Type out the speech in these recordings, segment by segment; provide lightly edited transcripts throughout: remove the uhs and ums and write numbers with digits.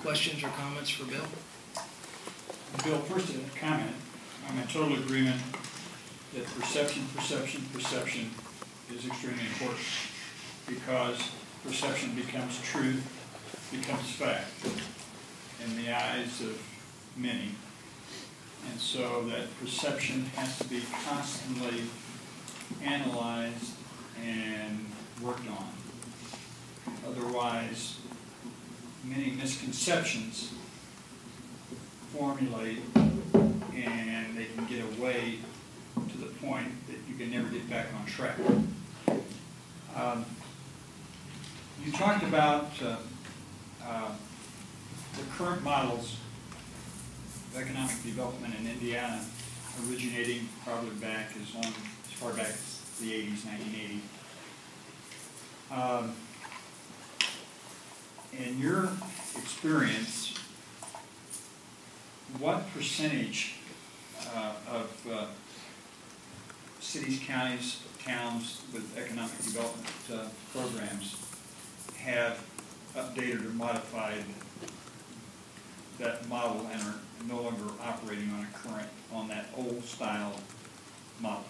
Questions or comments for Bill? Bill, first a comment. I'm in total agreement that perception is extremely important, because perception becomes truth, becomes fact in the eyes of many. And so that perception has to be constantly analyzed and worked on. Otherwise, many misconceptions formulate, and they can get away to the point that you can never get back on track. You talked about the current models of economic development in Indiana originating probably back as far back as the 80s, 1980. In your experience, what percentage of cities, counties, towns with economic development programs have updated or modified that model and are no longer operating on that old style model?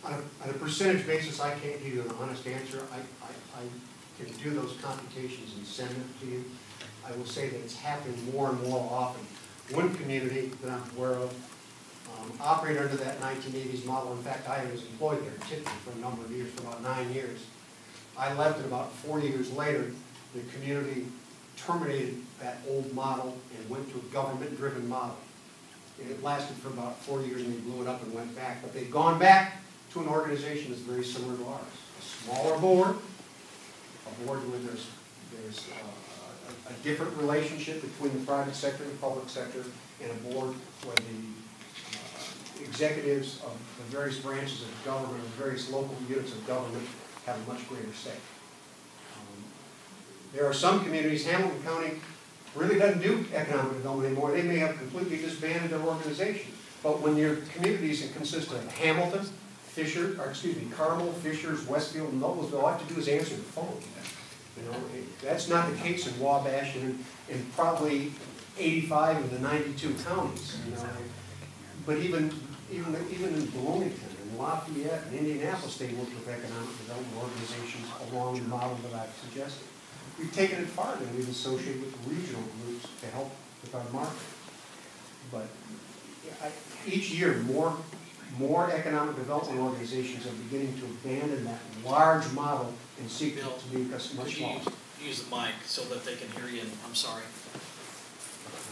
On a percentage basis, I can't give you an honest answer. I can do those computations and send them to you. I will say that it's happening more and more often. One community that I'm aware of operated under that 1980s model. In fact, I was employed there typically for a number of years, for about 9 years. I left, and about 4 years later, the community terminated that old model and went to a government-driven model. And it lasted for about 4 years, and they blew it up and went back. But they've gone back to an organization that's very similar to ours. A smaller board, a board where there's a different relationship between the private sector and the public sector, and a board where the executives of the various branches of government, the various local units of government, have a much greater say. There are some communities, Hamilton County really doesn't do economic development anymore. They may have completely disbanded their organization. But when your communities consist of Hamilton, Carmel, Fishers, Westfield, and Noblesville, all I have to do is answer the phone. You know, that's not the case in Wabash and in probably 85 of the 92 counties. You know, but even in Bloomington and Lafayette and Indianapolis, they work with economic development organizations along the model that I've suggested. We've taken it farther, and we've associated with regional groups to help with our marketing. But each year, more economic development organizations are beginning to abandon that large model and seek Bill, to be much smaller. Use the mic so that they can hear you. And I'm sorry.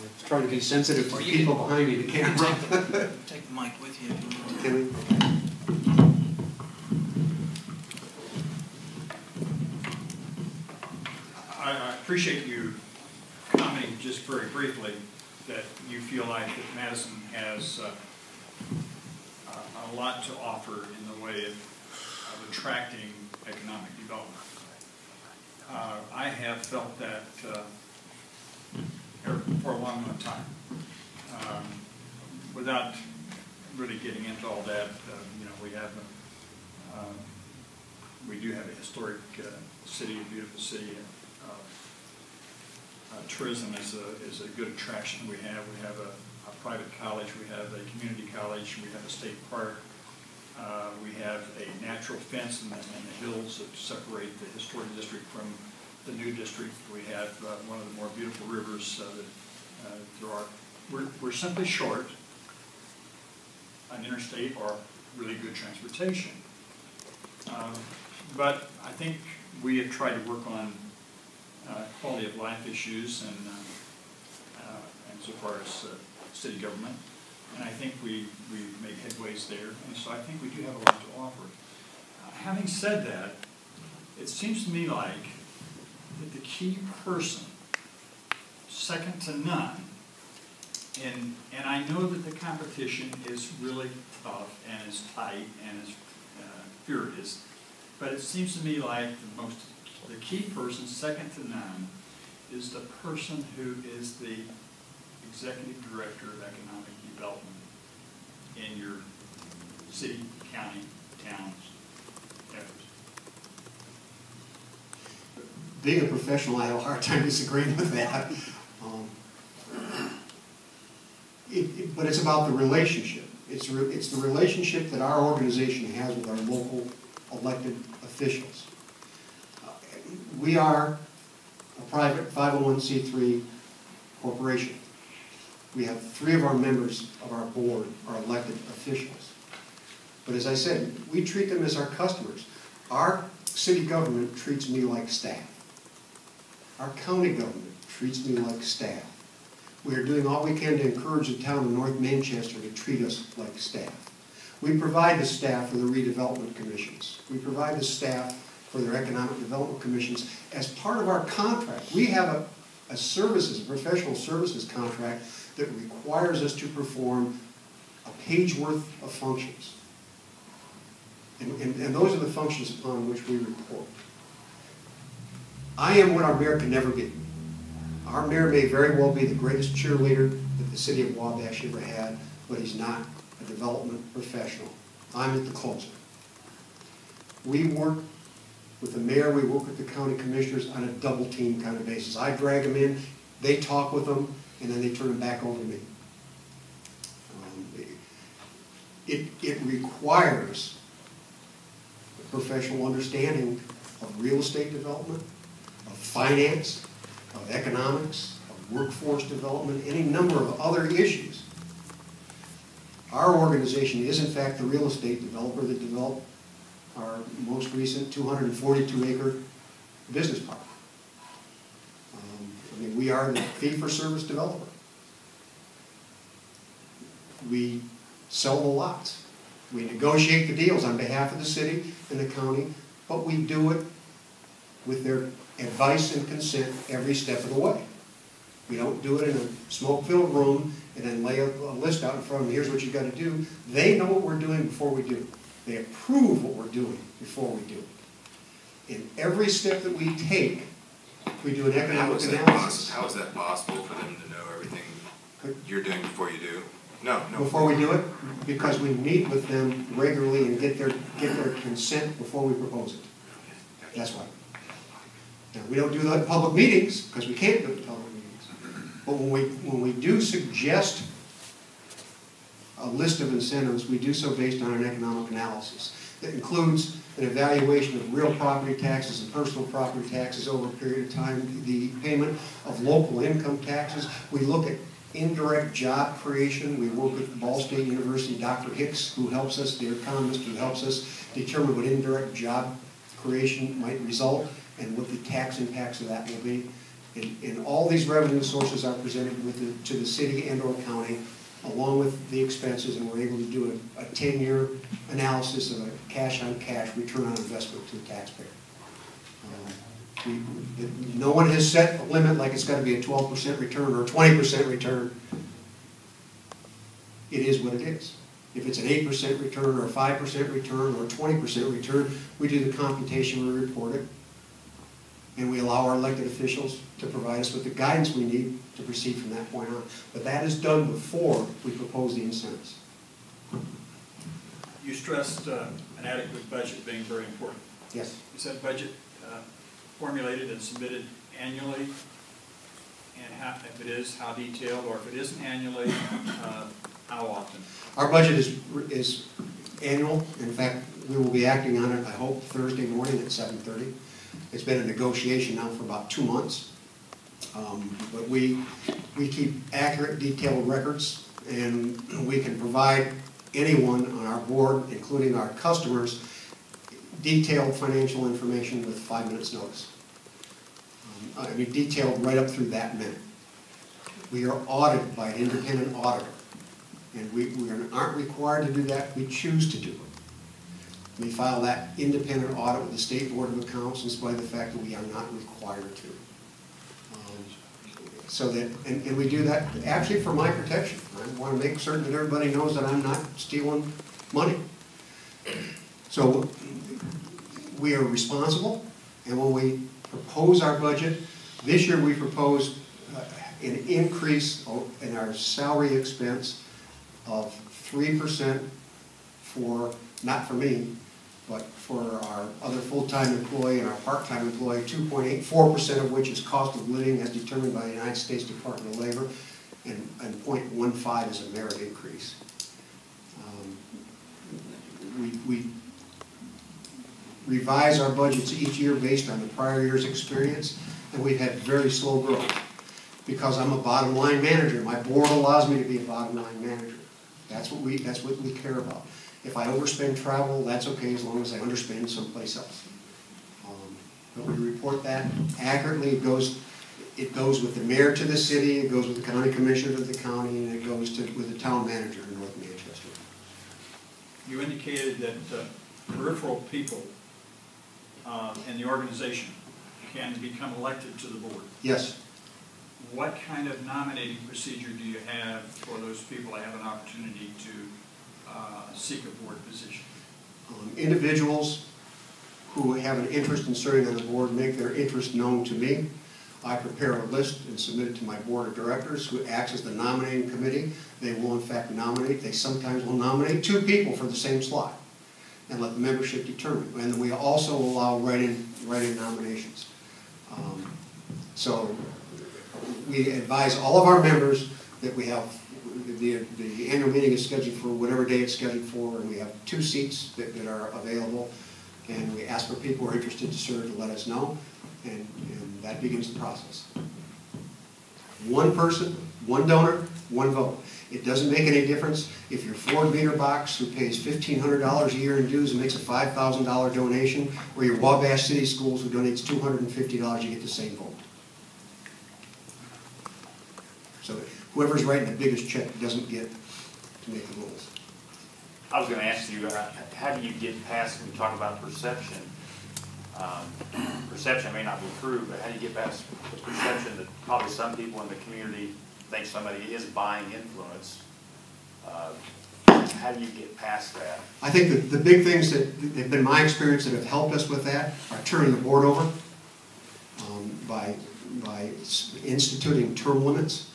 I'm trying to be sensitive to people behind me. The camera. Take the mic with you if you need to. Can we? I appreciate you commenting just very briefly that you feel like that Madison has a lot to offer in the way of attracting economic development. I have felt that for a long time. Without really getting into all that, you know, we do have a historic city, a beautiful city. Tourism is a good attraction. We have a private college, we have a community college, we have a state park, we have a natural fence in the hills that separate the historic district from the new district. We have one of the more beautiful rivers that there are. We're simply short an interstate or really good transportation. But I think we have tried to work on quality of life issues and so far as city government, and I think we make headways there, and so I think we do have a lot to offer. Having said that, it seems to me like that the key person, second to none, and I know that the competition is really tough and is tight and is furious, but it seems to me like the key person, second to none, is the person who is the executive director of economic development in your city, county, towns, efforts. Being a professional, I have a hard time disagreeing with that. but it's about the relationship. It's the relationship that our organization has with our local elected officials. We are a private 501c3 corporation. We have 3 of our members of our board are elected officials. But as I said, we treat them as our customers. Our city government treats me like staff. Our county government treats me like staff. We are doing all we can to encourage the town of North Manchester to treat us like staff. We provide the staff for the redevelopment commissions. We provide the staff for their economic development commissions as part of our contract. We have a professional services contract that requires us to perform a page worth of functions. And those are the functions upon which we report. I am what our mayor can never be. Our mayor may very well be the greatest cheerleader that the city of Wabash ever had, but he's not a development professional. I'm the closer. We work with the mayor, we work with the county commissioners on a double team kind of basis. I drag them in, they talk with them, and then they turn them back over to me. It requires a professional understanding of real estate development, of finance, of economics, of workforce development, any number of other issues. Our organization is in fact the real estate developer that developed our most recent 242-acre business park. I mean, we are the fee-for-service developer. We sell the lots. We negotiate the deals on behalf of the city and the county, but we do it with their advice and consent every step of the way. We don't do it in a smoke-filled room and then lay a list out in front of them, here's what you've got to do. They know what we're doing before we do it. They approve what we're doing before we do it. In every step that we take, we do an economic analysis. How is that possible for them to know everything you're doing before you do? No. Before we do it, because we meet with them regularly and get their consent before we propose it. That's why. Now, we don't do that in public meetings, because we can't do it in public meetings. But when we do suggest a list of incentives, we do so based on an economic analysis that includes an evaluation of real property taxes and personal property taxes over a period of time, the payment of local income taxes. We look at indirect job creation. We work with Ball State University, Dr. Hicks, who helps us, the economist who helps us determine what indirect job creation might result and what the tax impacts of that will be. And all these revenue sources are presented to the city and or county along with the expenses, and we're able to do a 10-year analysis of a cash-on-cash return on investment to the taxpayer. No one has set a limit like it's got to be a 12% return or a 20% return. It is what it is. If it's an 8% return or a 5% return or a 20% return, we do the computation, we report it, and we allow our elected officials to provide us with the guidance we need to proceed from that point on. But that is done before we propose the incentives. You stressed an adequate budget being very important. Yes. Is that budget formulated and submitted annually? And if it is, how detailed? Or if it isn't annually, how often? Our budget is annual. In fact, we will be acting on it, I hope, Thursday morning at 7:30. It's been a negotiation now for about 2 months. But we keep accurate, detailed records, and we can provide anyone on our board, including our customers, detailed financial information with 5 minutes notice. I mean, detailed right up through that minute. We are audited by an independent auditor, and we aren't required to do that. We choose to do it. We file that independent audit with the State Board of Accounts in spite of the fact that we are not required to. So that, and we do that actually for my protection. I want to make certain that everybody knows that I'm not stealing money. So we are responsible, and when we propose our budget, this year we proposed an increase in our salary expense of 3% for, not for me, but for our other full-time employee and our part-time employee, 2.84% of which is cost of living as determined by the United States Department of Labor, and 0.15 is a merit increase. We revise our budgets each year based on the prior year's experience, and we've had very slow growth. Because I'm a bottom line manager, my board allows me to be a bottom line manager. That's what we care about. If I overspend travel, that's okay as long as I underspend someplace else. But we report that accurately. It goes with the mayor to the city, it goes with the county commissioner to the county, and it goes with the town manager in North Manchester. You indicated that peripheral people in the organization can become elected to the board. Yes. What kind of nominating procedure do you have for those people that have an opportunity to seek a board position? Individuals who have an interest in serving on the board make their interest known to me. I prepare a list and submit it to my board of directors, who acts as the nominating committee. They will in fact nominate. They sometimes will nominate 2 people for the same slot and let the membership determine. And we also allow write-in nominations. So we advise all of our members that we have the annual meeting is scheduled for whatever day it's scheduled for, and we have 2 seats that are available, and we ask for people who are interested to serve to let us know, and that begins the process. 1 person, 1 donor, 1 vote. It doesn't make any difference if your Ford meter box, who pays $1,500 a year in dues and makes a $5,000 donation, or your Wabash City Schools, who donates $250, you get the same vote. So whoever's writing the biggest check doesn't get to make the rules. I was going to ask you, how do you get past, when you talk about perception, perception may not be true, but how do you get past the perception that probably some people in the community think somebody is buying influence? How do you get past that? I think that the big things that have been my experience that have helped us with that are turning the board over by instituting term limits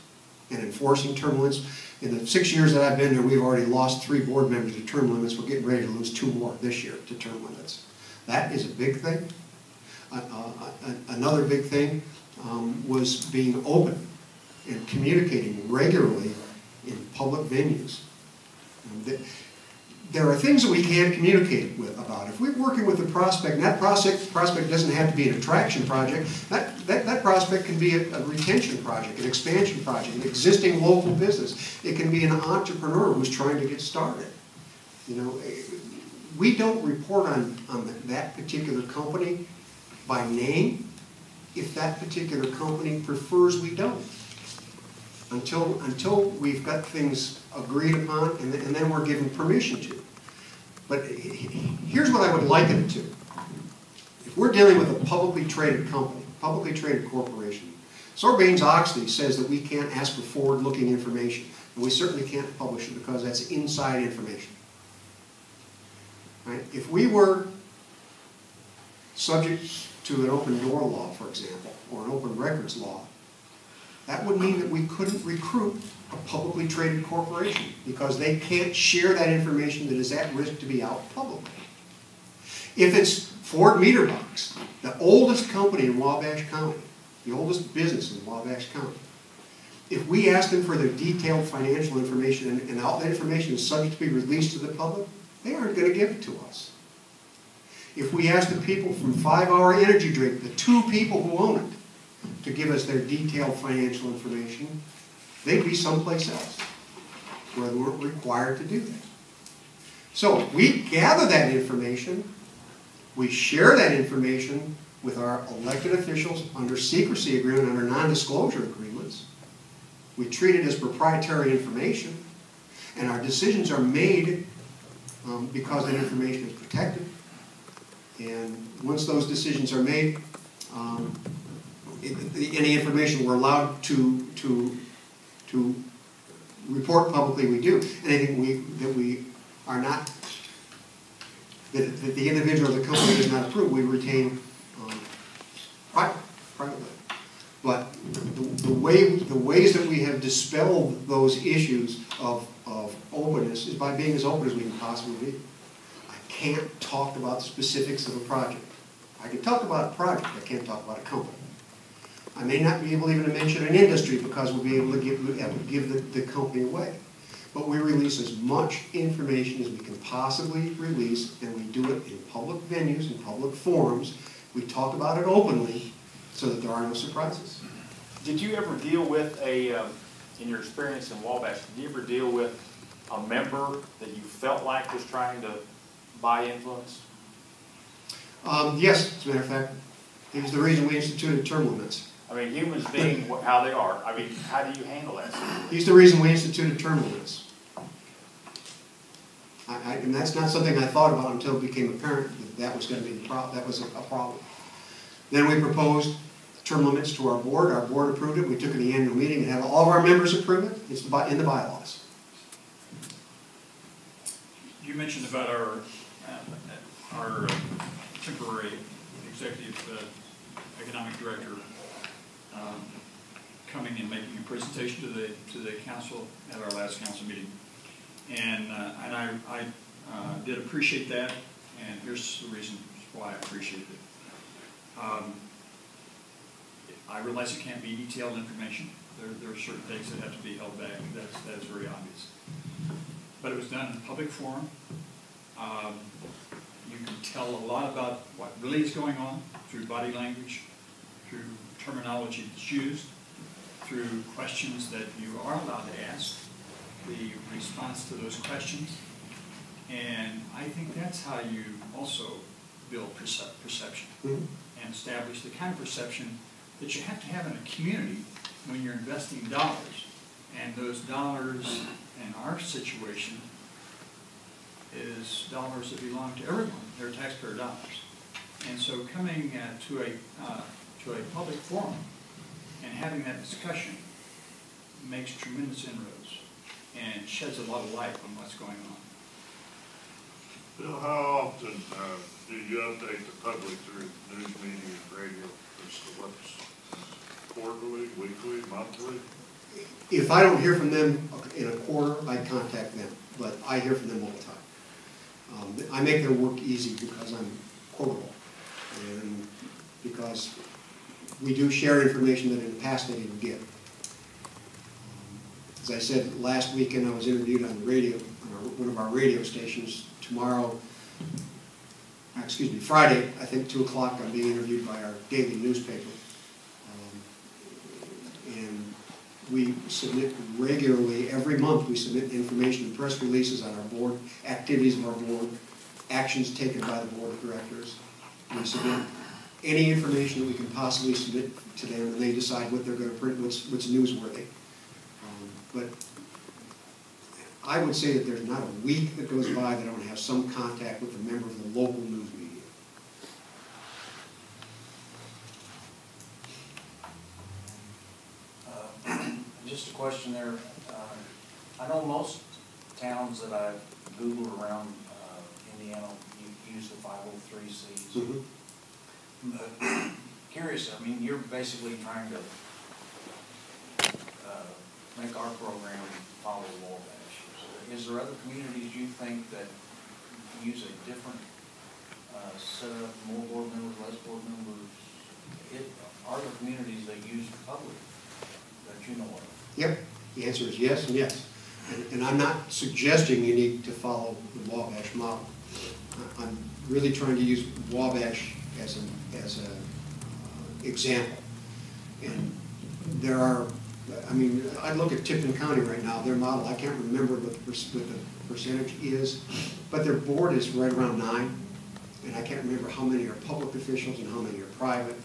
and enforcing term limits. In the 6 years that I've been there, we've already lost 3 board members to term limits. We're getting ready to lose 2 more this year to term limits. That is a big thing. Another big thing was being open and communicating regularly in public venues. There are things that we can't communicate about. If we're working with a prospect, and that prospect doesn't have to be an attraction project, that prospect can be a retention project, an expansion project, an existing local business. It can be an entrepreneur who's trying to get started. You know, we don't report on that particular company by name. If that particular company prefers, we don't. Until we've got things agreed upon, and then we're given permission to. But here's what I would liken it to. If we're dealing with a publicly traded company, publicly traded corporation, Sarbanes-Oxley says that we can't ask for forward-looking information, and we certainly can't publish it because that's inside information. Right? If we were subject to an open door law, for example, or an open records law, that would mean that we couldn't recruit a publicly traded corporation because they can't share that information that is at risk to be out publicly. If it's Ford Meter Box, the oldest company in Wabash County, the oldest business in Wabash County, if we ask them for their detailed financial information and all that information is subject to be released to the public, they aren't going to give it to us. If we ask the people from 5 Hour Energy Drink, the 2 people who own it, to give us their detailed financial information, they'd be someplace else where they weren't required to do that. So we gather that information, we share that information with our elected officials under secrecy agreement, under non-disclosure agreements. We treat it as proprietary information, and our decisions are made because that information is protected. And once those decisions are made, any information we're allowed to report publicly, we do. Anything that we are not, that the individual or the company does not approve, we retain privately. But the ways that we have dispelled those issues of openness is by being as open as we can possibly be. I can't talk about the specifics of a project. I can talk about a project, I can't talk about a company. I may not be able even to mention an industry because we'll be able to give the company away. But we release as much information as we can possibly release, and we do it in public venues, in public forums. We talk about it openly so that there are no surprises. Did you ever deal with in your experience in Wabash, did you ever deal with a member that you felt like was trying to buy influence? Yes, as a matter of fact, it was the reason we instituted term limits. I mean, humans being how they are, I mean, how do you handle that? He's the reason we instituted term limits. And that's not something I thought about until it became apparent that was going to be that was a problem. Then we proposed term limits to our board. Our board approved it. We took it to the annual meeting and had all of our members approve it. It's in the bylaws. You mentioned about our temporary executive economic director coming and making a presentation to the council at our last council meeting, and I did appreciate that, and here's the reason why I appreciate it. I realize it can't be detailed information. There are certain things that have to be held back. That is very obvious. But it was done in a public forum. You can tell a lot about what really is going on through body language, through terminology that's used, through questions that you are allowed to ask, the response to those questions. And I think that's how you also build perception and establish the kind of perception that you have to have in a community when you're investing dollars. And those dollars in our situation is dollars that belong to everyone. They're taxpayer dollars. And so coming to a public forum and having that discussion makes tremendous inroads and sheds a lot of light on what's going on. Bill, how often do you update the public through news media and radio as to what's quarterly, weekly, monthly? If I don't hear from them in a quarter, I contact them, but I hear from them all the time. I make their work easy because I'm quotable, and because we do share information that in the past they didn't get. As I said, last weekend I was interviewed on the radio, on one of our radio stations. Tomorrow, Friday, I think 2 o'clock, I'm being interviewed by our daily newspaper. And we submit regularly, every month we submit information and press releases on our board, activities of our board, actions taken by the board of directors. We submit any information that we can possibly submit to them, and they decide what they're going to print, what's newsworthy. But I would say that there's not a week that goes by that I don't have some contact with a member of the local news media. Just a question there. I know most towns that I've Googled around Indiana use the 503Cs. Mm-hmm. But curious, I mean, you're basically trying to make our program follow Wabash. Is there other communities you think that use a different setup, more board members, less board members? Are there communities that use the public that you know of? Yep, the answer is yes and yes. And I'm not suggesting you need to follow the Wabash model. I'm really trying to use Wabash as an example. And there are, I mean, I look at Tipton County right now, their model, I can't remember what the percentage is, but their board is right around 9. And I can't remember how many are public officials and how many are private.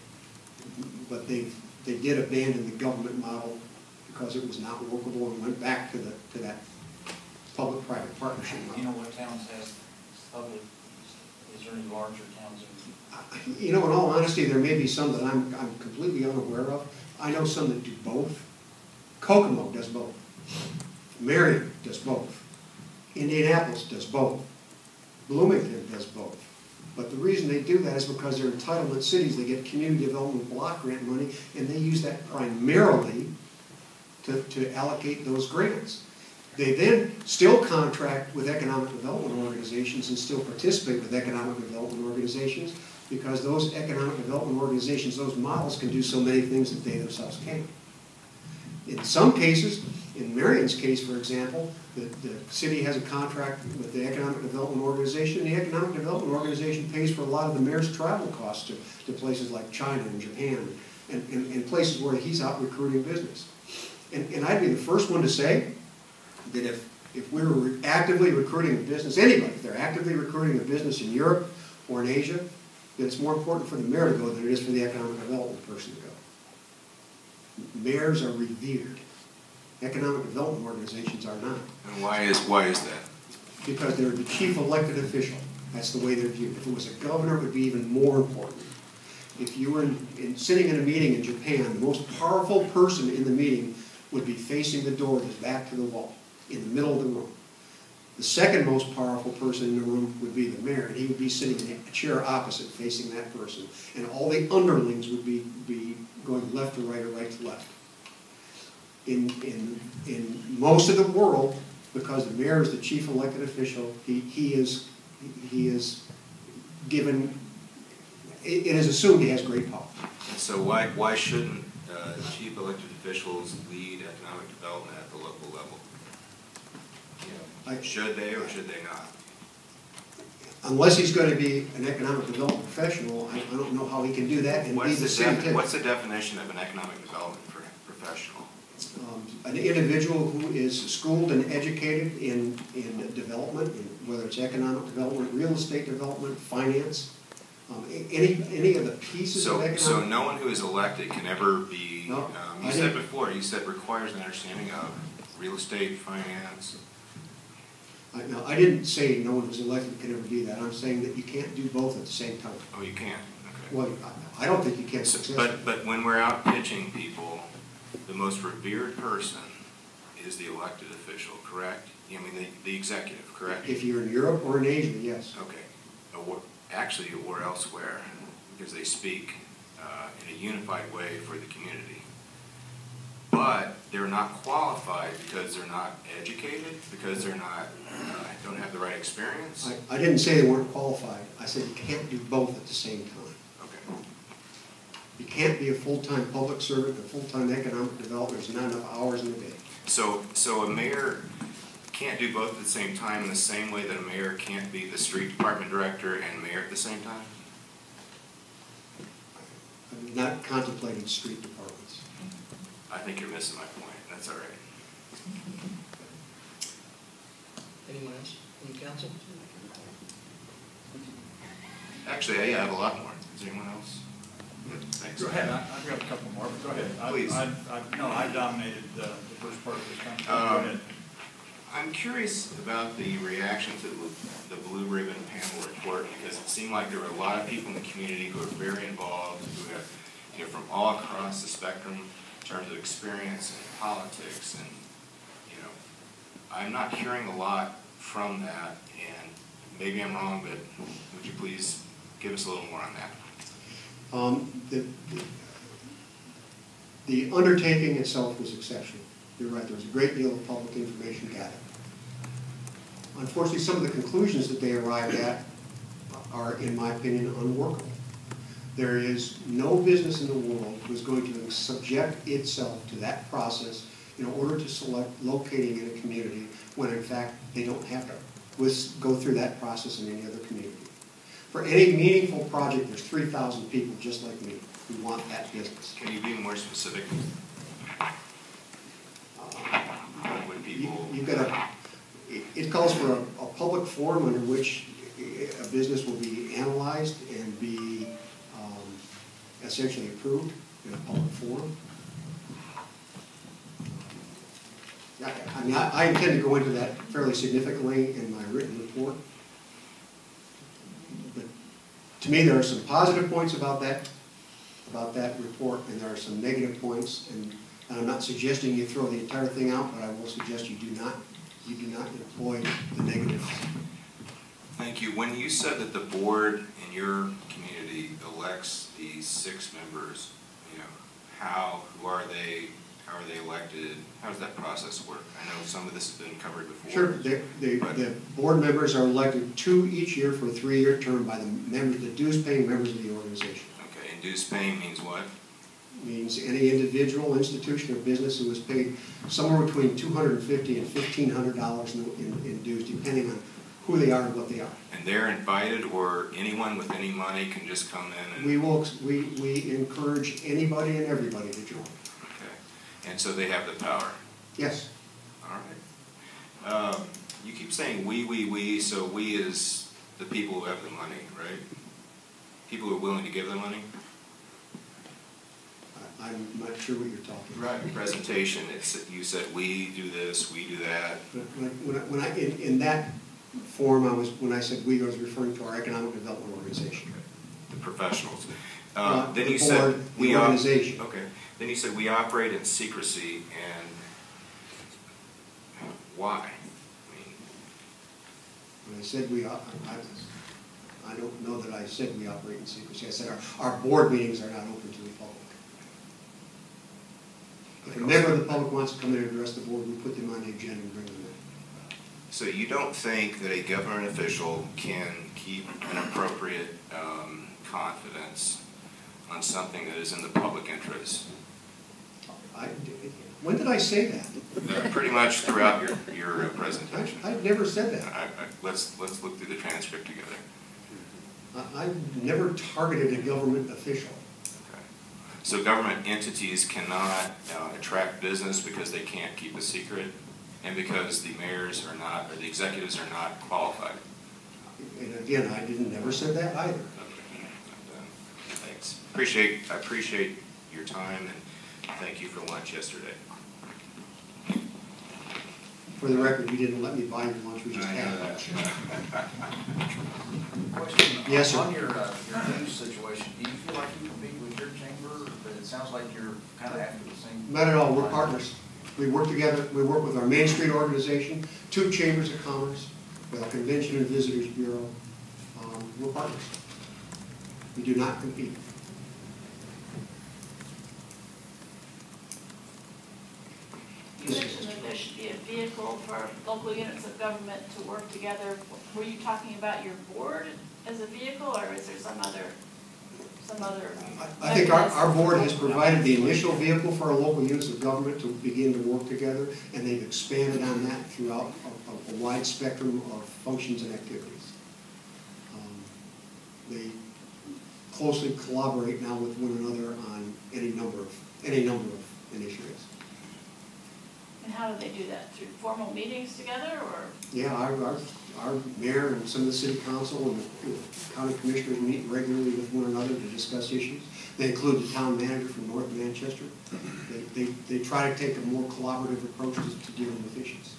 But they did abandon the government model because it was not workable and went back to that public-private partnership model. You know what towns has public? Is there any larger towns? You know, in all honesty, there may be some that I'm completely unaware of. I know some that do both. Kokomo does both. Marion does both. Indianapolis does both. Bloomington does both. But the reason they do that is because they're entitlement cities. They get community development block grant money, and they use that primarily to allocate those grants. They then still contract with economic development organizations and still participate with economic development organizations, because those economic development organizations, those models can do so many things that they themselves can't. In some cases, in Marion's case, for example, the city has a contract with the Economic Development Organization, and the Economic Development Organization pays for a lot of the mayor's travel costs to places like China and Japan and places where he's out recruiting business. And I'd be the first one to say that if we were actively recruiting a business, anybody, if they're actively recruiting a business in Europe or in Asia, that it's more important for the mayor to go than it is for the economic development person to go. Mayors are revered. Economic development organizations are not. And why is that? Because they're the chief elected official. That's the way they're viewed. If it was a governor, it would be even more important. If you were sitting in a meeting in Japan, the most powerful person in the meeting would be facing the door with his back to the wall, in the middle of the room. The second most powerful person in the room would be the mayor, and he would be sitting in a chair opposite, facing that person. And all the underlings would be going left to right or right to left. In most of the world, because the mayor is the chief elected official, he is given, it is assumed he has great power. And so why shouldn't chief elected officials lead economic development at the local level? Should they or should they not? Unless he's going to be an economic development professional, I don't know how he can do that and be the same. What's the definition of an economic development professional? An individual who is schooled and educated in development, whether it's economic development, real estate development, finance, any of the pieces of economic. So no one who is elected can ever be, No, you said before, you said requires an understanding of real estate, finance. No, I didn't say no one who's elected can ever do that. I'm saying that you can't do both at the same time. Oh, you can't? Okay. Well, I don't think you can successfully. But when we're out pitching people, the most revered person is the elected official, correct? I mean, the executive, correct? If you're in Europe or in Asia, yes. Okay. Actually, or elsewhere, because they speak in a unified way for the community. But they're not qualified because they're not educated, because they're not, don't have the right experience? I didn't say they weren't qualified. I said you can't do both at the same time. Okay. You can't be a full-time public servant and a full-time economic developer. There's not enough hours in the day. So a mayor can't do both at the same time in the same way that a mayor can't be the street department director and mayor at the same time? I'm not contemplating street departments. I think you're missing my point. That's all right. Anyone else from the council? Actually, I have a lot more. Is there anyone else? Thanks. Go ahead, I've got a couple more, but go ahead. Please. I dominated the first part of this conversation. Go ahead. I'm curious about the reaction to the Blue Ribbon Panel report, because it seemed like there were a lot of people in the community who are very involved, who have, from all across the spectrum in terms of experience in politics, and I'm not hearing a lot from that, and maybe I'm wrong, but would you please give us a little more on that? The undertaking itself was exceptional. You're right, there was a great deal of public information gathered. Unfortunately, some of the conclusions that they arrived at are, in my opinion, unworkable. There is no business in the world who is going to subject itself to that process in order to select locating in a community when, in fact, they don't have to go through that process in any other community. For any meaningful project, there's 3,000 people just like me who want that business. Can you be more specific? When people... You've got it calls for a public forum under which a business will be analyzed and be essentially approved in a public forum. I mean, I intend to go into that fairly significantly in my written report. But to me, there are some positive points about that report, and there are some negative points. And I'm not suggesting you throw the entire thing out, but I will suggest you do not employ the negatives. Thank you. When you said that the board in your community elects these 6 members, who are they, How are they elected? How does that process work? I know some of this has been covered before. Sure, the board members are elected 2 each year for a 3-year term by the members, the dues-paying members of the organization. Okay, and dues paying means what? Means any individual, institution, or business who is paid somewhere between $250 and $1,500 in dues, depending on who they are and what they are. And they're invited, or anyone with any money can just come in and? We encourage anybody and everybody to join. Okay, and so they have the power? Yes. All right. You keep saying we, so we is the people who have the money, right? People who are willing to give the money? I'm not sure what you're talking about. Right. In presentation, you said we do this, we do that. In that form, when I said we, I was referring to our economic development organization. The professionals. The Then you board, said the organization. Okay. Then you said we operate in secrecy, and why? I mean, When I said we, I don't know that I said we operate in secrecy. I said our board meetings are not open to the public. If a member of the public wants to come in and address the board, we put them on the agenda and bring them in. so you don't think that a government official can keep an appropriate confidence on something that is in the public interest? When did I say that? Pretty much throughout your presentation. I've never said that. Let's look through the transcript together. I've never targeted a government official. Okay. So government entities cannot attract business because they can't keep a secret, and because the mayors are not, or the executives are not qualified. And again, never said that either. Okay. I'm done. Thanks. I appreciate your time, and thank you for lunch yesterday. For the record, you didn't let me buy your lunch, we just I know had that. lunch. Question. Yes, sir. On your news situation, do you feel like you compete with your chamber? But it sounds like you're kind of after the same. Not at all, we're partners. We work together, we work with our Main Street organization, 2 chambers of commerce, with our Convention and Visitors Bureau. We're partners. We do not compete. You mentioned that there should be a vehicle for local units of government to work together. Were you talking about your board as a vehicle, or is there some other? I think our board has provided the initial vehicle for our local units of government to begin to work together, and they've expanded on that throughout a wide spectrum of functions and activities. They closely collaborate now with one another on any number of initiatives. And how do they do that? Through formal meetings together, or? Yeah, our mayor and some of the city council and the county commissioners meet regularly with one another to discuss issues. They include the town manager from North Manchester. They try to take a more collaborative approach to dealing with issues.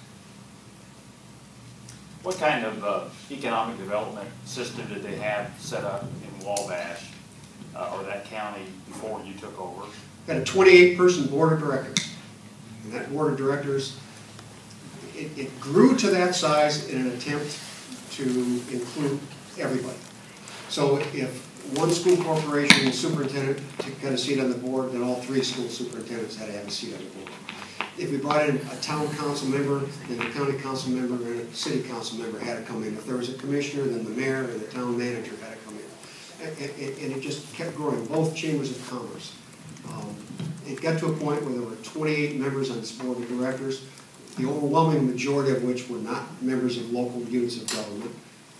What kind of economic development system did they have set up in Wabash or that county before you took over? Got a 28-person board of directors. And that board of directors, it grew to that size in an attempt to include everybody. So if one school corporation superintendent got a seat on the board, then all 3 school superintendents had to have a seat on the board. If we brought in a town council member, then the county council member and a city council member had to come in. If there was a commissioner, then the mayor and the town manager had to come in. And it just kept growing, both chambers of commerce. It got to a point where there were 28 members on this board of directors, the overwhelming majority of which were not members of local units of government,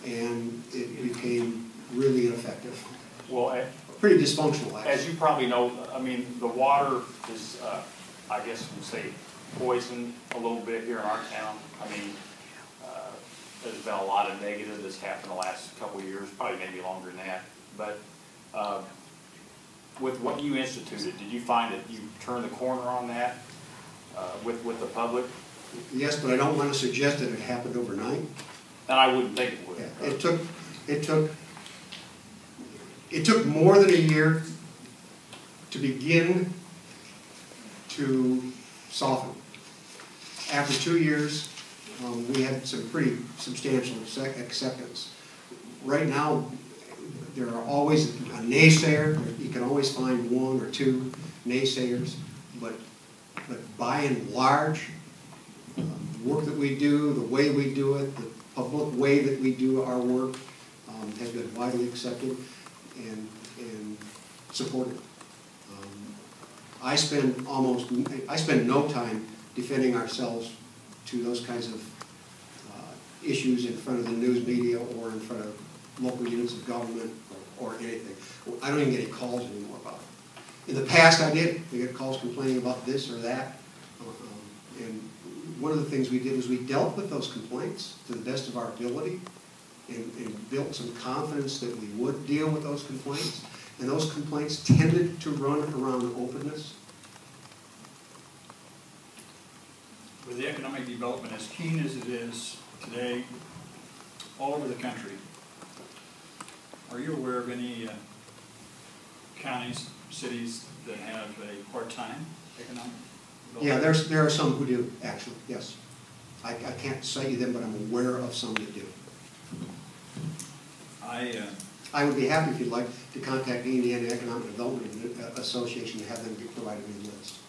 and it became really ineffective. Well, Pretty dysfunctional, actually. as you probably know, I mean, the water is, I guess you say, poisoned a little bit here in our town. I mean, there's been a lot of negative that's happened the last couple of years, probably maybe longer than that. But with what you instituted, did you find that you turned the corner on that with the public? Yes, but I don't want to suggest that it happened overnight. And I wouldn't think it would. Yeah, it took more than a year to begin to soften. After 2 years, we had some pretty substantial acceptance. Right now, there are always a naysayer. You can always find 1 or 2 naysayers, but but by and large, the work that we do, the way we do it, the public way that we do our work has been widely accepted and supported. I spend no time defending ourselves to those kinds of issues in front of the news media or in front of local units of government or anything. I don't even get any calls anymore about it. In the past I did. I get calls complaining about this or that. And one of the things we did was we dealt with those complaints to the best of our ability and built some confidence that we would deal with those complaints. And those complaints tended to run around openness. With the economic development as keen as it is today, all over the country, are you aware of any counties, cities that have a part-time economic development? Yeah, there are some who do, actually, yes. I can't cite you them, but I'm aware of some that do. I would be happy if you'd like to contact the Indiana Economic Development Association and have them provide me a list.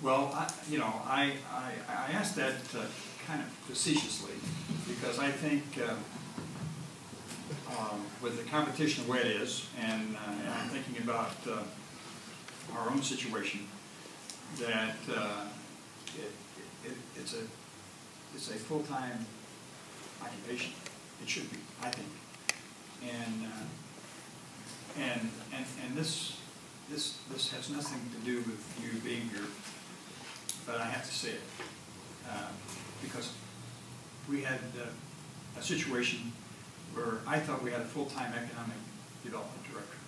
Well, I asked that kind of facetiously because I think with the competition the way it is, and I'm thinking about our own situation, that it's a full-time occupation. It should be, I think. And this has nothing to do with you being here, but I have to say it because we had a situation where I thought we had a full-time economic development director,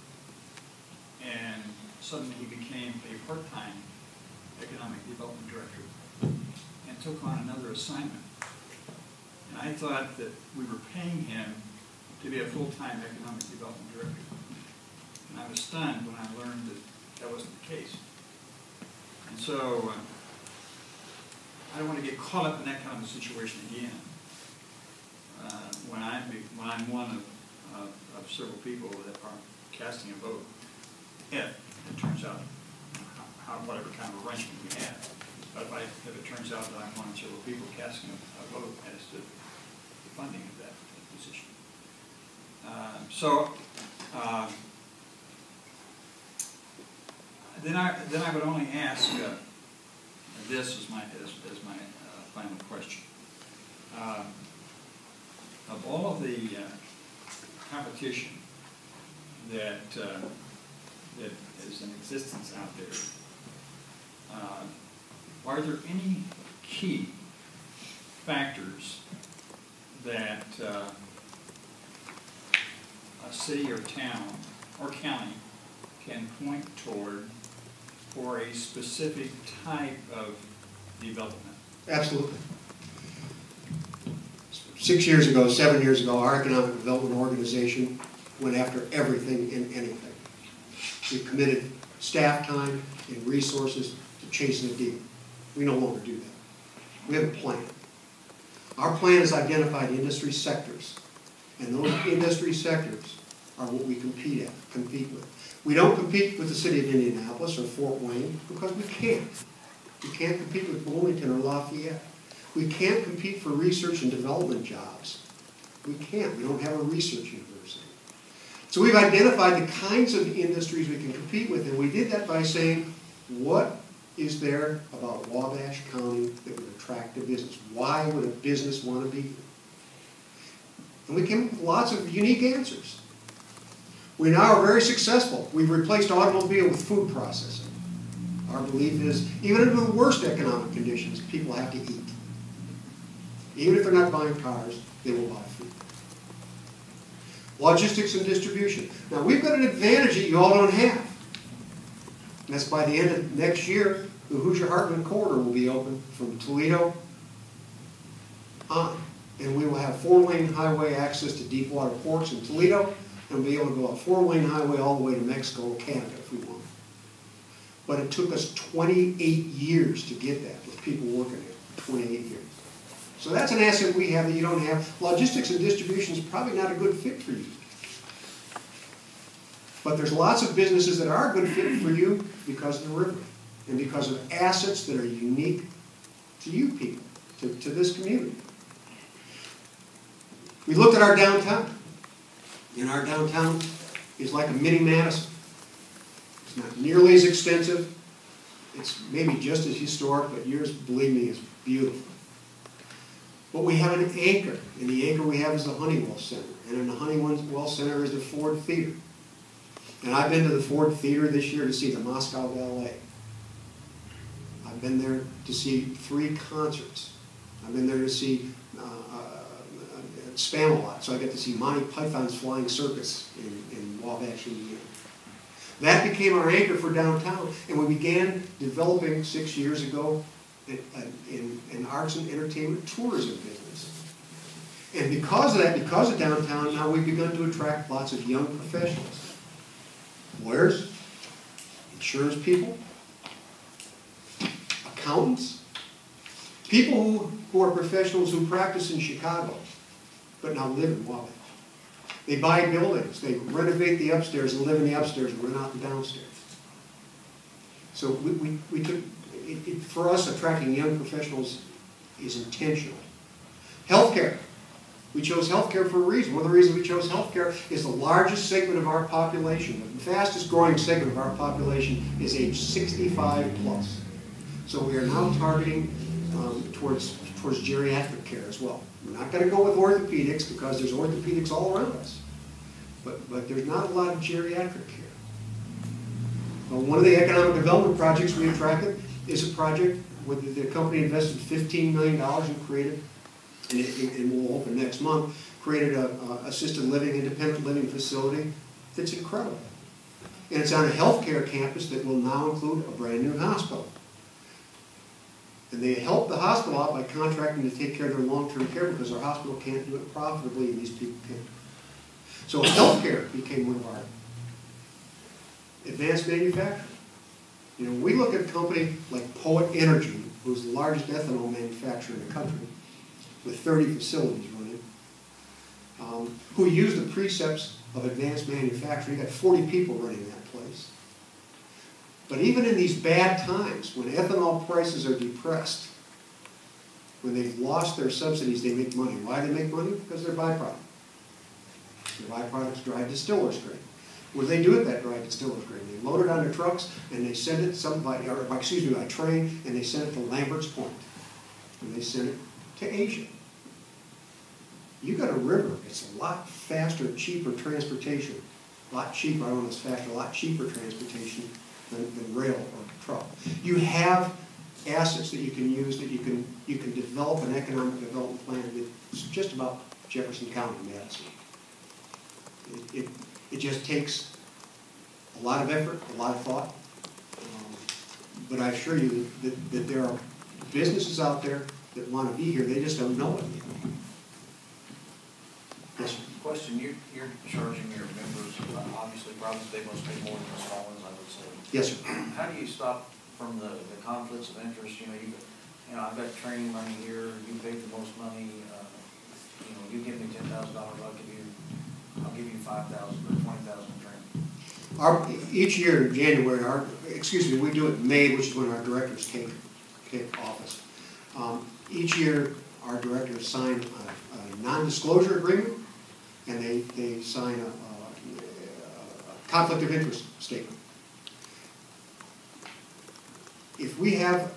and suddenly he became a part-time economic development director and took on another assignment. And I thought that we were paying him to be a full-time economic development director. And I was stunned when I learned that that wasn't the case. And so I don't want to get caught up in that kind of a situation again. When I'm one of several people that are casting a vote, if it turns out whatever kind of arrangement we have. But if it turns out that I'm one of several people casting a vote as to the funding of that position. Then I would only ask this as my final question. Of all of the competition that is in existence out there, are there any key factors that a city or town or county can point toward for a specific type of development? Absolutely. 6 years ago, 7 years ago, our economic development organization went after everything and anything. We committed staff time and resources to chasing a deal. We no longer do that. We have a plan. Our plan has identified industry sectors, and those industry sectors are what we compete with. We don't compete with the city of Indianapolis or Fort Wayne because we can't. We can't compete with Bloomington or Lafayette. We can't compete for research and development jobs. We can't. We don't have a research university. So we've identified the kinds of industries we can compete with, and we did that by saying, what is there about Wabash County that would attract a business? Why would a business want to be here? And we came up with lots of unique answers. We now are very successful. We've replaced automobile with food processing. Our belief is, even in the worst economic conditions, people have to eat. Even if they're not buying cars, they will buy food. Logistics and distribution. Now, we've got an advantage that you all don't have. And that's by the end of next year, the Hoosier-Heartland corridor will be open from Toledo on. And we will have 4-lane highway access to deep water ports in Toledo, and we'll be able to go a 4-lane highway all the way to Mexico or Canada if we want. But it took us 28 years to get that with people working here. 28 years. So that's an asset we have that you don't have. Logistics and distribution is probably not a good fit for you. But there's lots of businesses that are a good fit for you because of the river. and because of assets that are unique to you people, to this community. We looked at our downtown, and our downtown is like a mini Madison. It's not nearly as extensive. It's maybe just as historic, but yours, believe me, is beautiful. But we have an anchor, and the anchor we have is the Honeywell Center. And in the Honeywell Center is the Ford Theater. And I've been to the Ford Theater this year to see the Moscow Ballet. I've been there to see 3 concerts. I've been there to see Spamalot, so I got to see Monty Python's Flying Circus in Wabash, Indiana. That became our anchor for downtown, and we began developing 6 years ago an arts and entertainment tourism business. And because of that, because of downtown, now we've begun to attract lots of young professionals. Lawyers, insurance people, accountants, people who are professionals who practice in Chicago, but now live in Wabash. They buy buildings, they renovate the upstairs and live in the upstairs and rent out the downstairs. So we took, for us, attracting young professionals is intentional. Healthcare. We chose healthcare for a reason. One of the reasons we chose healthcare is the largest segment of our population, the fastest growing segment of our population is age 65 plus. So we are now targeting towards geriatric care as well. We're not going to go with orthopedics because there's orthopedics all around us. But there's not a lot of geriatric care. One of the economic development projects we attracted is a project where the company invested $15 million and created, and it will open next month, created a assisted living, independent living facility that's incredible. And it's on a healthcare campus that will now include a brand new hospital. And they help the hospital out by contracting to take care of their long-term care because our hospital can't do it profitably and these people can't. So healthcare became one of our advanced manufacturing. You know, we look at a company like Poet Energy, who's the largest ethanol manufacturer in the country, with 30 facilities running, who use the precepts of advanced manufacturing. You got 40 people running that place. But even in these bad times, when ethanol prices are depressed, when they've lost their subsidies, they make money. Why do they make money? Because they're byproducts. Their byproducts drive distillers' grain. What do they do with that dried distillers' grain? They load it on their trucks and they send it by train, and they send it to Lambert's Point. And they send it to Asia. You got a river, it's a lot faster, cheaper transportation. A lot cheaper, I don't know if it's faster, a lot cheaper transportation than rail or truck. You have assets that you can use, that you can develop an economic development plan that's just about Jefferson County, Madison. It just takes a lot of effort, a lot of thought, but I assure you that there are businesses out there that want to be here, they just don't know it yet. Yes, sir. Question, you're charging your members, obviously, probably they must pay more than the small ones, I would say. Yes, sir. How do you stop from the conflicts of interest? You know, I've got training money here, you pay the most money, you give me $10,000, I'll give you 5,000 or 20,000 training. Each year in January, we do it in May, which is when our directors take office. Each year, our directors sign a non-disclosure agreement, and they sign a conflict of interest statement. If we have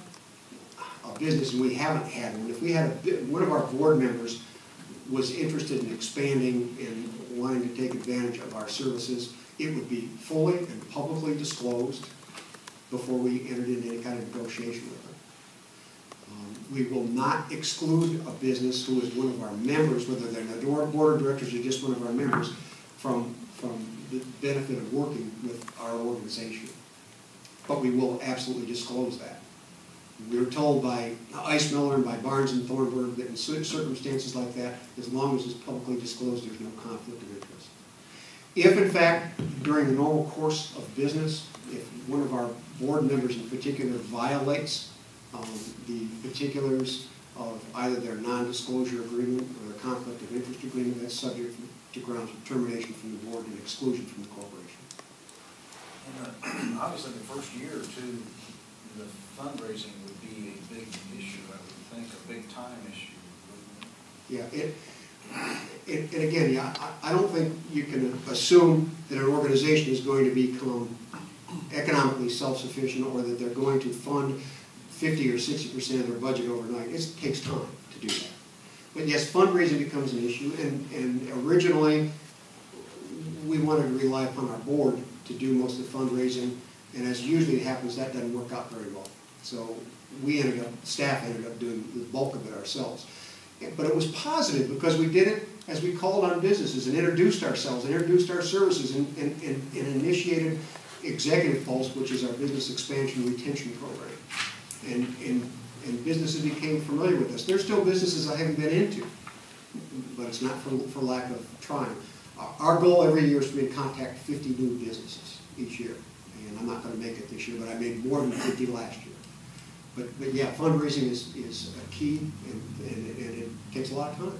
a business, and we haven't had one, if we had one of our board members was interested in expanding and wanting to take advantage of our services, it would be fully and publicly disclosed before we entered into any kind of negotiation with them. We will not exclude a business who is one of our members, whether they're the board of directors or just one of our members, from the benefit of working with our organization. But we will absolutely disclose that. We were told by Ice Miller and by Barnes and Thornburg that in circumstances like that, as long as it's publicly disclosed, there's no conflict of interest. If, in fact, during the normal course of business, if one of our board members in particular violates the particulars of either their non-disclosure agreement or their conflict of interest agreement, that's subject to grounds of termination from the board and exclusion from the corporation. And obviously, the first year or two, the fundraising would be a big issue, I would think, a big time issue, wouldn't it? Yeah, and again, yeah, I don't think you can assume that an organization is going to become economically self-sufficient or that they're going to fund 50 or 60% of their budget overnight. It takes time to do that. But yes, fundraising becomes an issue, and originally we wanted to rely upon our board to do most of the fundraising, and as usually happens, that doesn't work out very well. So staff ended up doing the bulk of it ourselves. But it was positive because we did it as we called on businesses and introduced ourselves, and introduced our services, and initiated Executive Pulse, which is our business expansion retention program. And businesses became familiar with us. There's still businesses I haven't been into, but it's not for lack of trying. Our goal every year is for me to contact 50 new businesses each year. And I'm not going to make it this year, but I made more than 50 last year. But yeah, fundraising is a key, and it takes a lot of time.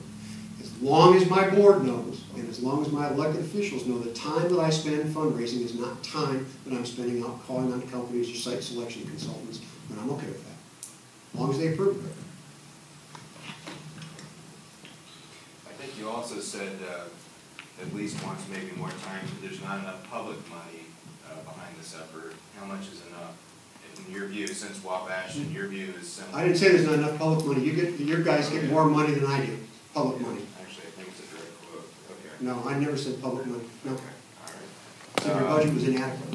As long as my board knows, and as long as my elected officials know, the time that I spend fundraising is not time that I'm spending out calling on companies or site selection consultants, then I'm okay with that. As long as they approve of it. I think you also said at least once, maybe more times, that there's not enough public money behind this effort. How much is enough? In your view, since Wabash, in your view, is similar? I didn't say there's not enough public money. Your guys get more money than I do, public money. Actually, I think it's a direct quote. Okay. No, I never said public money. No. Okay. All right. So your budget was inadequate.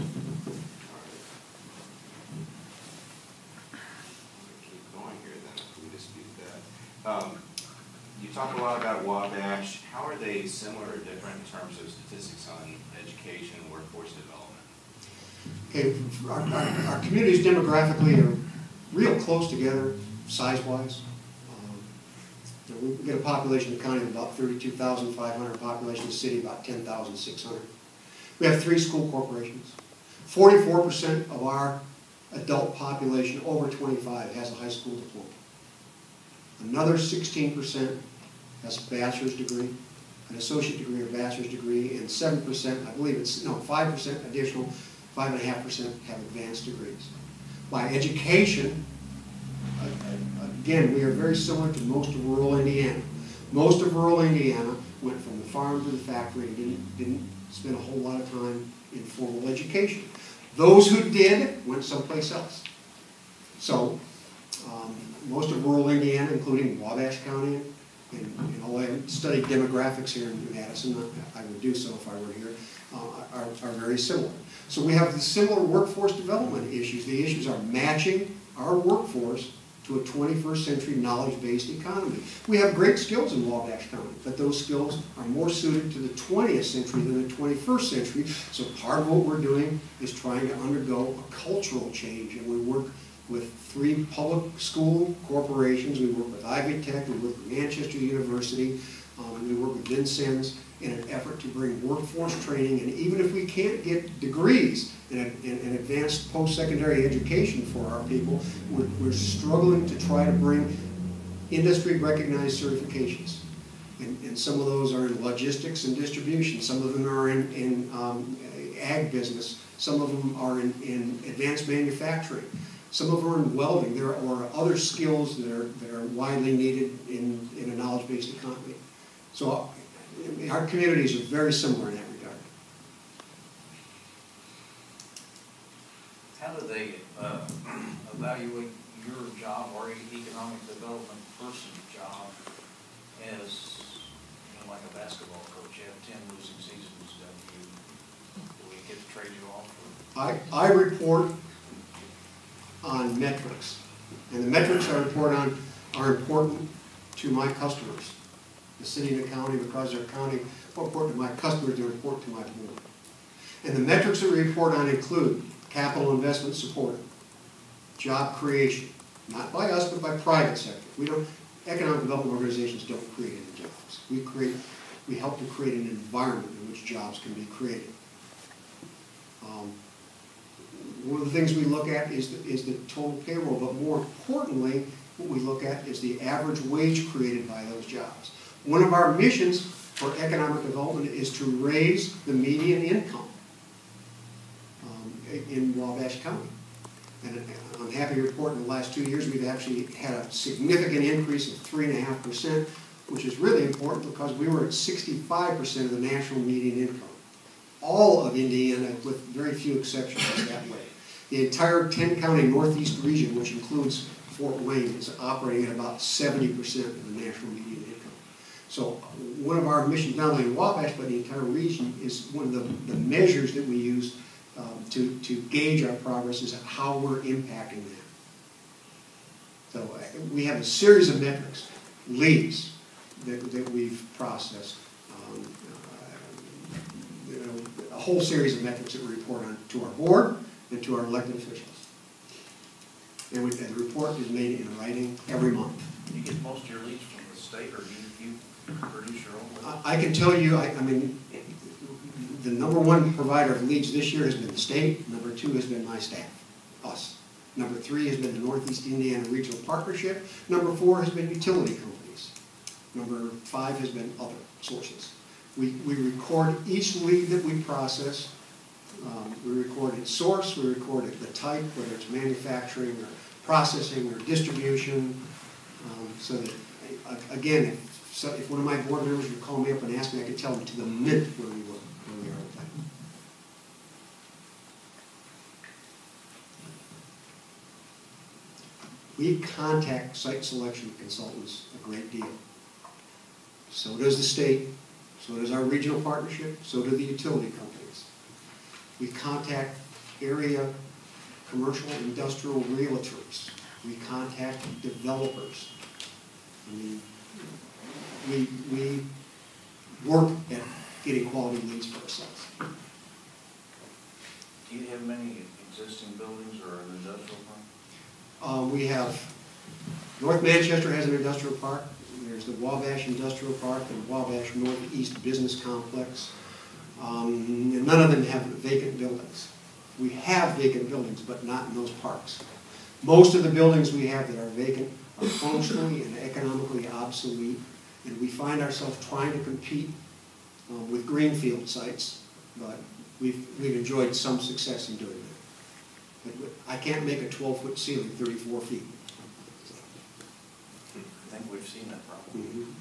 Keep going here then, if we dispute that. You talk a lot about Wabash. How are they similar or different in terms of statistics on education and workforce development? Okay, our communities demographically are real close together, size-wise. We get a population in the county of about 32,500, population in the city about 10,600. We have 3 school corporations. 44% of our adult population over 25 has a high school diploma. Another 16% has a bachelor's degree, an associate degree or bachelor's degree, and 7%, I believe it's, no, 5% additional, 5.5% have advanced degrees. By education, again, we are very similar to most of rural Indiana. Most of rural Indiana went from the farm to the factory and didn't spend a whole lot of time in formal education. Those who did went someplace else. So, most of rural Indiana, including Wabash County, and although I studied demographics here in Madison, I would do so if I were here, are very similar. So we have the similar workforce development issues. The issues are matching our workforce to a 21st century knowledge-based economy. We have great skills in Wabash County, but those skills are more suited to the 20th century than the 21st century. So part of what we're doing is trying to undergo a cultural change, and we work with 3 public school corporations. We work with Ivy Tech, we work with Manchester University, we work with Vincennes in an effort to bring workforce training, and even if we can't get degrees in advanced post-secondary education for our people, we're struggling to try to bring industry-recognized certifications. And some of those are in logistics and distribution, some of them are in ag business, some of them are in advanced manufacturing. Some of them are in welding. There are other skills that are widely needed in a knowledge-based economy. So our communities are very similar in that regard. How do they evaluate your job or economic development person's job as, like a basketball coach? You have 10 losing seasons. Do we get to trade you off? I report on metrics, and the metrics I report on are important to my customers. The city and the county, because they're county, more important to my customers, they report to my board. And the metrics that we report on include capital investment supported, job creation, not by us, but by private sector. Economic development organizations don't create any jobs. We help to create an environment in which jobs can be created. One of the things we look at is the total payroll, but more importantly, what we look at is the average wage created by those jobs. One of our missions for economic development is to raise the median income in Wabash County. And I'm happy to report in the last 2 years, we've actually had a significant increase of 3.5%, which is really important because we were at 65% of the national median income. All of Indiana, with very few exceptions, is that way. The entire 10-county northeast region, which includes Fort Wayne, is operating at about 70% of the national median income. So one of our missions, not only in Wabash, but the entire region, is one of the measures that we use to gauge our progress is how we're impacting that. So we have a series of metrics, leads that we've processed, a whole series of metrics that we report on to our board and to our elected officials. And the report is made in writing every month. Do you get most of your leads from the state, or do you produce your own leads? I can tell you, I mean, the #1 provider of leads this year has been the state. #2 has been my staff, us. #3 has been the Northeast Indiana Regional Partnership. #4 has been utility companies. #5 has been other sources. We record each lead that we process. We record its source, we record the type, whether it's manufacturing or processing or distribution. So that, again, if one of my board members would call me up and ask me, I could tell them to the minute where we are with that. We contact site selection consultants a great deal. So does the state, so does our regional partnership, so do the utility companies. We contact area commercial industrial realtors. We contact developers. I mean, we work at getting quality leads for ourselves. Do you have many existing buildings or an industrial park? We have, North Manchester has an industrial park. There's the Wabash Industrial Park and Wabash Northeast Business Complex. And none of them have vacant buildings. We have vacant buildings, but not in those parks. Most of the buildings we have that are vacant are functionally and economically obsolete, and we find ourselves trying to compete with greenfield sites, but we've enjoyed some success in doing that. But I can't make a 12-foot ceiling 34 feet. I think we've seen that problem.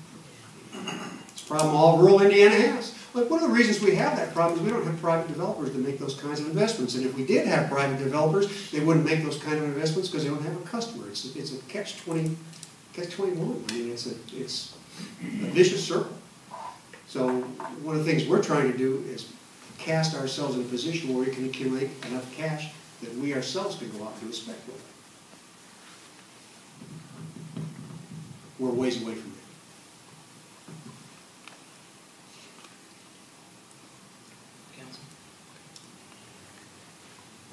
It's a problem all rural Indiana has. But one of the reasons we have that problem is we don't have private developers that make those kinds of investments. And if we did have private developers, they wouldn't make those kind of investments because they don't have a customer. It's a catch-21. I mean, it's a vicious circle. So one of the things we're trying to do is cast ourselves in a position where we can accumulate enough cash that we ourselves can go out and inspect with. We're ways away from that. Council?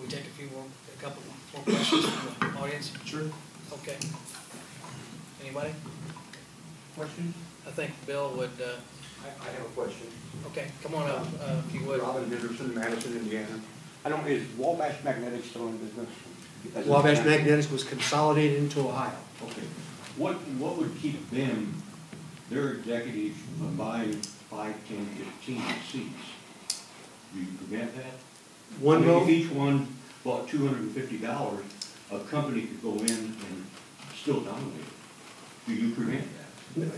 We take a couple more questions from the audience? Sure. Okay. Anybody? Question? I think Bill would, I have a question. okay, come on up, if you would. Robin Henderson, Madison, Indiana. I don't, is Wabash Magnetics still in business? Wabash Magnetics was consolidated into Ohio. Okay. What would keep them, their executives, from buying 5, 10, 15 seats? Do you prevent that? One I mean, vote? if each one bought $250, a company could go in and still dominate it. Do you prevent that?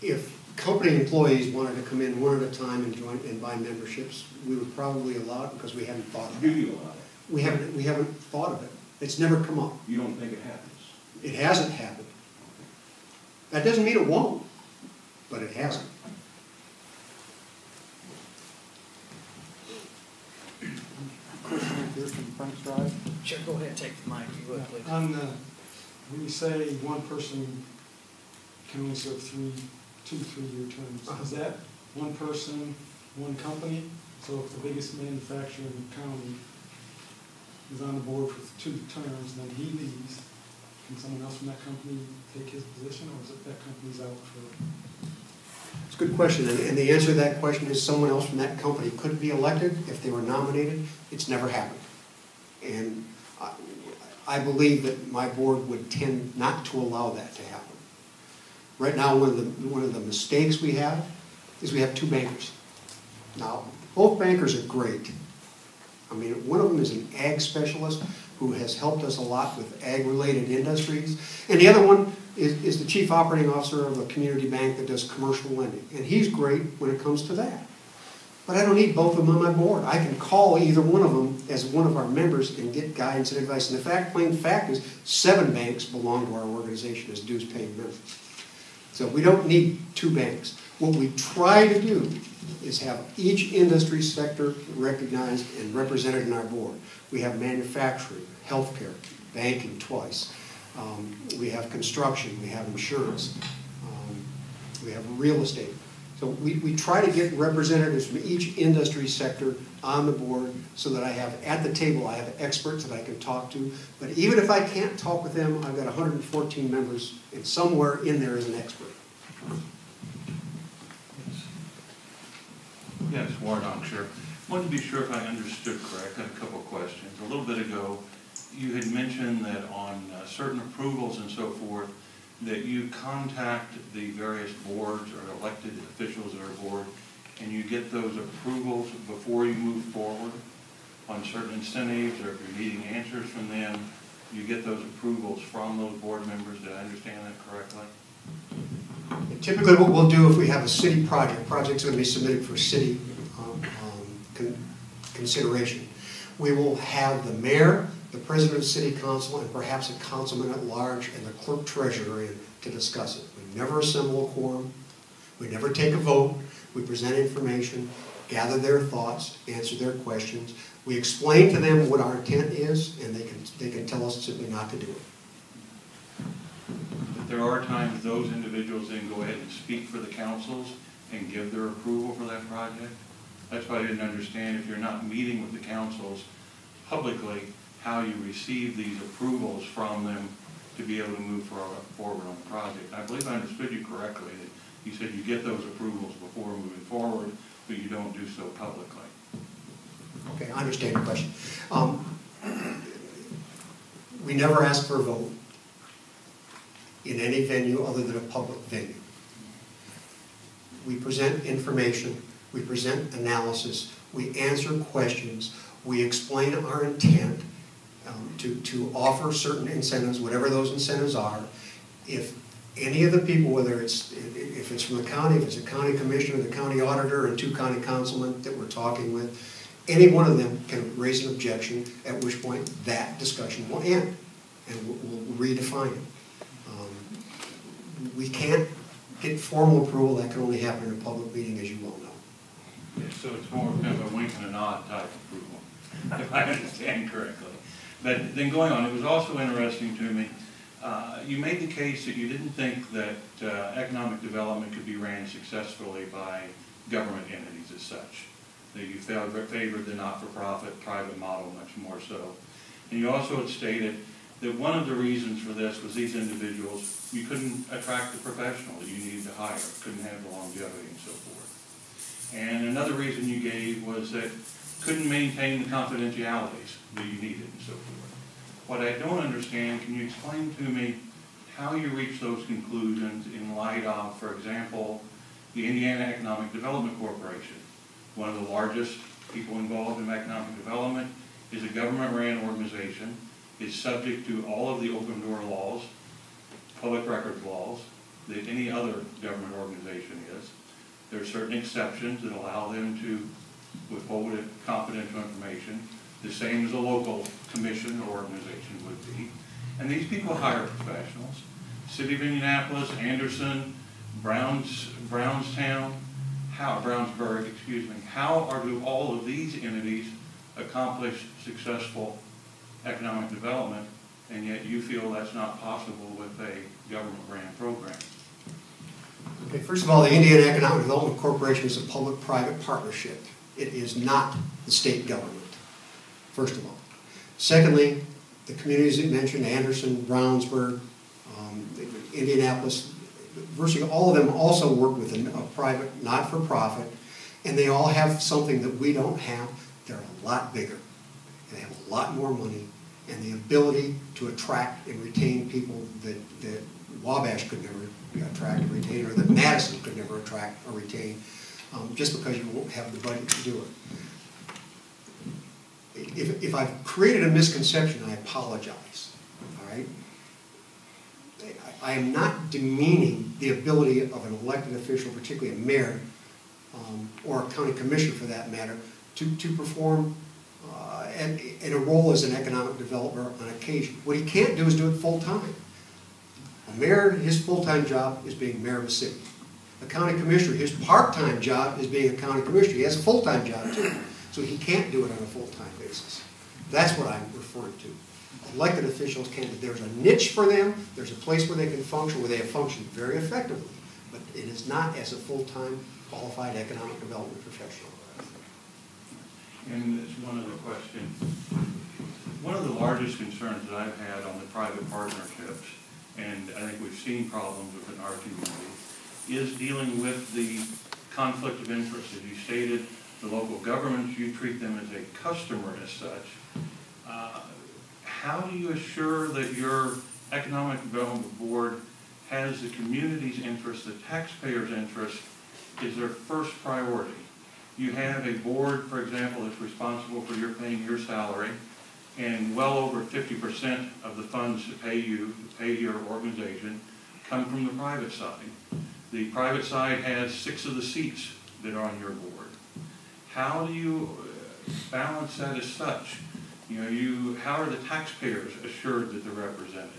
If company employees wanted to come in one at a time and join and buy memberships, we would probably allow it because we haven't thought of Do it. you allow it? We haven't thought of it. It's never come up. You don't think it happens? It hasn't happened. That doesn't mean it won't, but it hasn't. Christian here from Frank's Drive. Sure, go ahead and take the mic, if you would, please. When you say one person can only serve 2 3-year terms, is that one person, one company? So if the biggest manufacturer in the county is on the board for 2 terms, then he leaves, can someone else from that company take his position, or is it that company's out for? It's a good question, and the answer to that question is someone else from that company could be elected if they were nominated. It's never happened. And I believe that my board would tend not to allow that to happen. Right now, one of the mistakes we have is we have 2 bankers. Now, both bankers are great. I mean, one of them is an ag specialist who has helped us a lot with ag-related industries. And the other one is the chief operating officer of a community bank that does commercial lending. And he's great when it comes to that. But I don't need both of them on my board. I can call either one of them as one of our members and get guidance and advice. And the plain fact is, 7 banks belong to our organization as dues-paying members. So we don't need 2 banks. What we try to do is have each industry sector recognized and represented in our board. We have manufacturing, healthcare, banking twice. We have construction, we have insurance, we have real estate. So we try to get representatives from each industry sector on the board so that I have, at the table, I have experts that I can talk to. But even if I can't talk with them, I've got 114 members, and somewhere in there is an expert. Yes, Warren Chair. Wanted to be sure if I understood correct. I have a couple of questions. A little bit ago, you had mentioned that on certain approvals and so forth, that you contact the various boards or elected officials of our board, and you get those approvals before you move forward on certain incentives, or if you're needing answers from them, you get those approvals from those board members. Did I understand that correctly? Typically what we'll do if we have a city project's going to be submitted for city consideration, we will have the mayor, the president of the city council, and perhaps a councilman at large and the clerk treasurer in to discuss it. We never assemble a quorum. We never take a vote. We present information, gather their thoughts, answer their questions. We explain to them what our intent is, and they can tell us simply not to do it. But there are times those individuals then go ahead and speak for the councils and give their approval for that project. That's why I didn't understand, if you're not meeting with the councils publicly, how you receive these approvals from them to be able to move forward on the project. I believe I understood you correctly, that you said you get those approvals before moving forward, but you don't do so publicly. Okay, I understand your question. We never ask for a vote in any venue other than a public venue. We present information, we present analysis, we answer questions, we explain our intent to offer certain incentives, whatever those incentives are. If any of the people, whether if it's from the county, if it's a county commissioner, the county auditor, and 2 county councilmen that we're talking with, any one of them can raise an objection, at which point that discussion will end, and we'll redefine it. We can't get formal approval. That can only happen in a public meeting, as you well know. Yeah, so it's more kind of a wink and a nod type approval, if I understand correctly. But then going on, it was also interesting to me, you made the case that you didn't think that economic development could be ran successfully by government entities as such. That you favored the not-for-profit private model much more so. And you also had stated that one of the reasons for this was these individuals, you couldn't attract the professional that you needed to hire, couldn't have the longevity and so forth. And another reason you gave was that couldn't maintain the confidentialities that you needed and so forth. What I don't understand, can you explain to me how you reach those conclusions in light of, for example, the Indiana Economic Development Corporation, one of the largest people involved in economic development, is a government-ran organization, is subject to all of the open door laws, public records laws, that any other government organization is. There are certain exceptions that allow them to withhold confidential information, the same as a local commission or organization would be. And these people hire professionals. City of Indianapolis, Anderson, Brownsburg, excuse me. How do all of these entities accomplish successful economic development, and yet you feel that's not possible with a government-ran program? Okay, first of all, the Indiana Economic Development Corporation is a public-private partnership. It is not the state government, first of all. Secondly, the communities that you mentioned, Anderson, Brownsburg, Indianapolis, virtually all of them also work with a private, not-for-profit, and they all have something that we don't have. They're a lot bigger, and they have a lot more money, and the ability to attract and retain people that Wabash could never attract and retain, or that Madison could never attract or retain, just because you won't have the budget to do it. if I've created a misconception, I apologize, all right? I am not demeaning the ability of an elected official, particularly a mayor, or a county commissioner for that matter, to perform in a role as an economic developer on occasion. What he can't do is do it full-time. A mayor, his full-time job is being mayor of a city. A county commissioner, his part-time job is being a county commissioner. He has a full-time job too, so he can't do it on a full-time basis. That's what I'm referring to. Elected officials can't. There's a niche for them. There's a place where they can function, where they have functioned very effectively, but it is not as a full-time qualified economic development professional. And it's one other question. One of the largest concerns that I've had on the private partnerships, and I think we've seen problems within our community, is dealing with the conflict of interest. As you stated, the local governments, you treat them as a customer as such. How do you assure that your economic development board has the community's interest, the taxpayers' interest, is their first priority? You have a board, for example, that's responsible for your paying your salary, and well over 50% of the funds to pay you, to pay your organization, come from the private side. The private side has 6 of the seats that are on your board. How do you balance that as such? You know, how are the taxpayers assured that they're represented?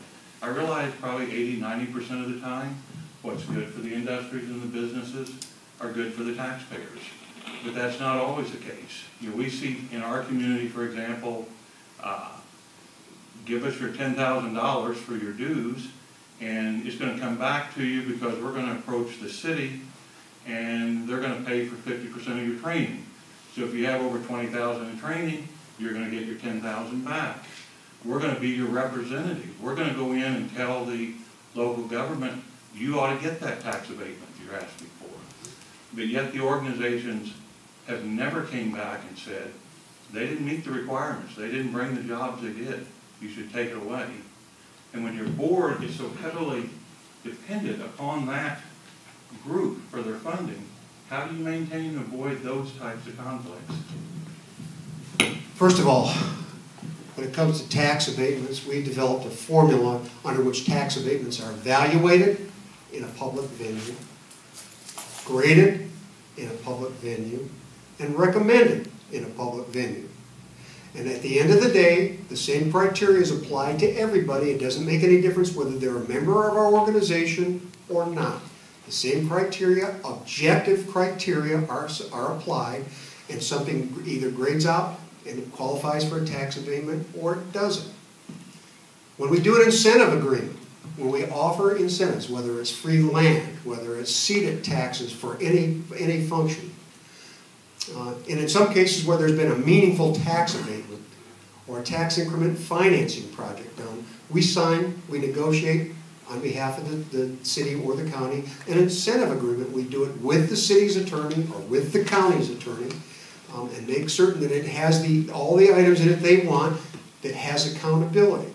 I realize probably 80–90% of the time, what's good for the industries and the businesses are good for the taxpayers. But that's not always the case. You know, we see in our community, for example, give us your $10,000 for your dues, and it's going to come back to you because we're going to approach the city, and they're going to pay for 50% of your training. So if you have over $20,000 in training, you're going to get your $10,000 back. We're going to be your representative. We're going to go in and tell the local government, you ought to get that tax abatement you're asking for. But yet the organizations have never came back and said, they didn't meet the requirements. They didn't bring the jobs they did. You should take it away. And when your board is so heavily dependent upon that group for their funding, how do you maintain and avoid those types of conflicts? First of all, when it comes to tax abatements, we developed a formula under which tax abatements are evaluated in a public venue, graded in a public venue, and recommended in a public venue. And at the end of the day, the same criteria is applied to everybody. It doesn't make any difference whether they're a member of our organization or not. The same criteria, objective criteria, are applied, and something either grades out and it qualifies for a tax abatement or it doesn't. When we do an incentive agreement, when we offer incentives, whether it's free land, whether it's seated taxes for any function, and in some cases where there's been a meaningful tax abatement or a tax increment financing project done, we negotiate on behalf of the city or the county an incentive agreement. We do it with the city's attorney or with the county's attorney, and make certain that it has all the items in it they want, that has accountability,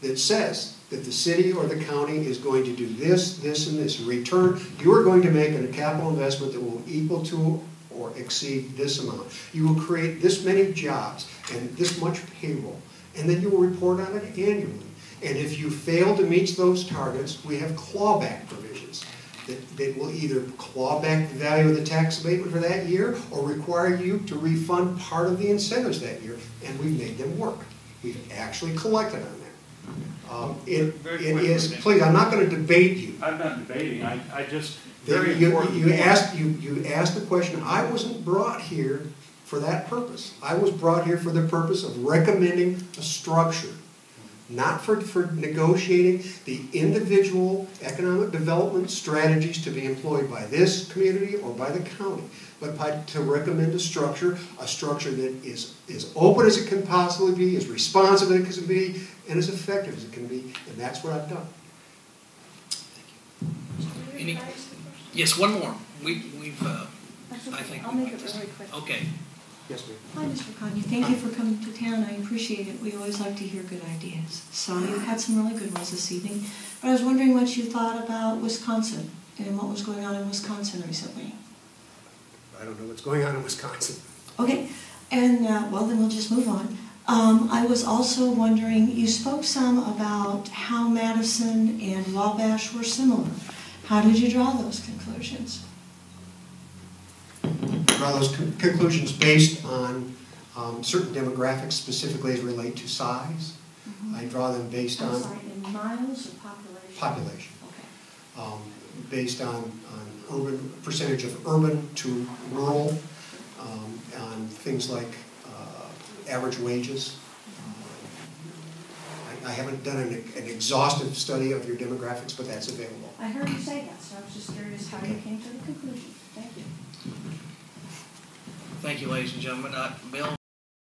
that says that the city or the county is going to do this, this, and this. In return, you are going to make a capital investment that will equal to or exceed this amount. You will create this many jobs and this much payroll, and then you will report on it annually. And if you fail to meet those targets, we have clawback provisions that will either claw back the value of the tax abatement for that year or require you to refund part of the incentives that year, and we've made them work. We've actually collected on that. It is, please, I'm not going to debate you. I'm not debating, I just, You asked the question. I wasn't brought here for that purpose. I was brought here for the purpose of recommending a structure, not for negotiating the individual economic development strategies to be employed by this community or by the county, but to recommend a structure that is as open as it can possibly be, as responsive as it can be, and as effective as it can be, and that's what I've done. Yes, one more. We've I think. I'll make it really quick. Okay. Yes, ma'am. Hi, Mr. Konyha. Thank you for coming to town. I appreciate it. We always like to hear good ideas. So you've had some really good ones this evening. But I was wondering what you thought about Wisconsin and what was going on in Wisconsin recently. I don't know what's going on in Wisconsin. Okay. And, well, then we'll just move on. I was also wondering, you spoke some about how Madison and Wabash were similar. How did you draw those conclusions? Draw those conclusions based on certain demographics, specifically as relate to size. I draw them based I'm on sorry, in miles or population? population, Okay. based on urban, percentage of urban to rural, on things like average wages. I haven't done an exhaustive study of your demographics, but that's available. I heard you say that, so I was just curious how you came to the conclusion. Thank you. Thank you, ladies and gentlemen. Bill?